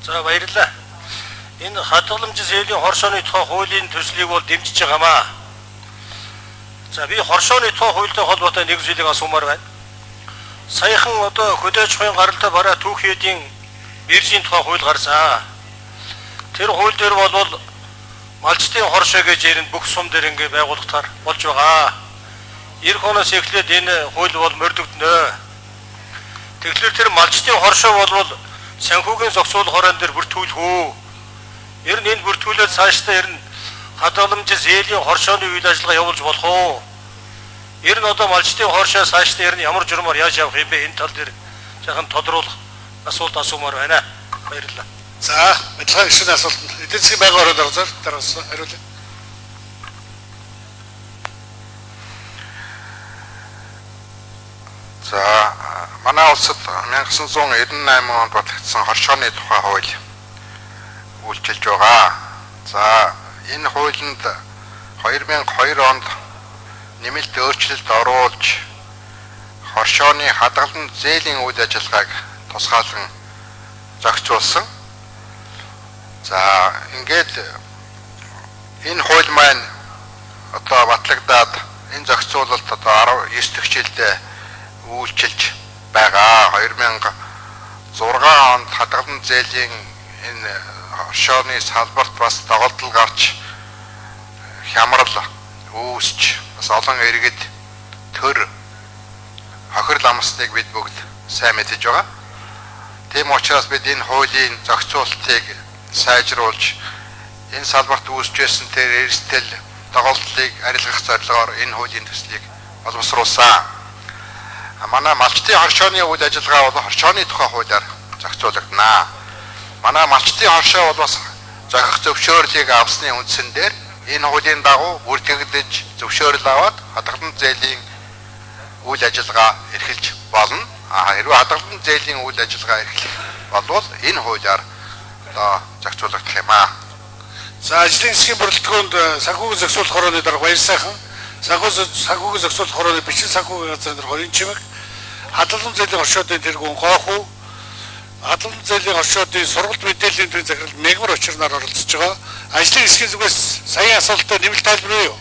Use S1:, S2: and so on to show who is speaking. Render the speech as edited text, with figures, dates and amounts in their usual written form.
S1: За баярлалаа. Энэ хадгаламжийн зээлийн хоршооны тухай хуулийн төслийг бол дэмжиж байгаамаа. За би хоршооны тухай хуультай холбоотой нэг зүйлийг асуумаар байна. Саяхан одоо хөдөөж хуйн гаралтай бараа түүхийдийн биржийн тухай хууль гарсан. Тэр хууль дээр бол малчтын хоршоо гэж ярина бүх сум дээр ингээ байгуулагдахаар болж байгаа. Ирэх оноос эхлээд энэ хууль бол морьдогднө. Тэгэхээр тэр малчтын хоршоо бол санхүүгийн зохицуулах хорон дээр бүртгүүлэх үү. Ер нь энэ бүртгүүлээд цаашдаа ер нь хадгаламжийн зээлийн хоршооны үйл ажиллагаа явуулж болох уу? Ер нь одоо малчтын хоршоо цаашдаа ер нь ямар журмаар яаж явах юм бэ? Энэ тал дээр жоохон тодруулах асуулт асуумаар байна. Баярлалаа.
S2: За, адилхан гишүүний асуулт эдийн засгийн байнгын орон дарга дараас хариулъя.
S3: За, манай улсад 1998 онд батлагдсан хоршооны тухай хууль үйлчилж байгаа. За, энэ хуулинд 2002 онд нэмэлт өөрчлөлт оруулж хоршооны хадгалан зээлийн үйл ажиллагааг тусгаалan зохицуулсан. За, ингээд энэ хууль маань одоо батлагдаад энэ зохицуулалт одоо 19 дэх жилдээ үйлчилж байгаа. 2006 онд хадгалан зээлийн энэ хоршооны салбарт бас доголдол гарч хямрал үүсч бас олон иргэд төр хохирол амсныг бид бүгд сайн мэдэж байгаа. Тийм учраас бид энэ хуулийн зохицуулалтыг сайжруулж энэ салбарт үүсч байсан тэр эрсдэл доголдлыг арилгах зорилгоор энэ хуулийн төслийг боловсруулсан. Манай малчтын хоршооны үйл ажиллагаа бол хоршооны тухай хуулиар зохицуулагдана. Манай малчтын хоршоо бол бас зохих зөвшөөрлийг авсны үндсэн дээр энэ хуулийн дагуу бүртгэгдэж зөвшөөрөл аваад хадгалан зээлийн үйл ажиллагаа эрхэлж болно. Хэрвээ хадгалан зээлийн үйл ажиллагаа эрхлэх болвол энэ хуулиар одоо зохицуулагдах юм аа.
S2: За, ажлын засгийн бүрэлдэхүүнд санхүүгийн зохицуулах хорооны дарга баяр сайхан санхүүгийн зохицуулах хорооны бичил санхүүгийн газрын дарга Хорийн Чимэг хадгалан зээлийн хоршоодын тэргүүн Гоохов хадгалан зээлийн хоршоодын сургалт мэдээллийн төвийн захирал Мегмар Очирнаар оролцож байгаа. Ажлын засгийн зүгээс саяын асуултад нэмэлт тайлбар юу?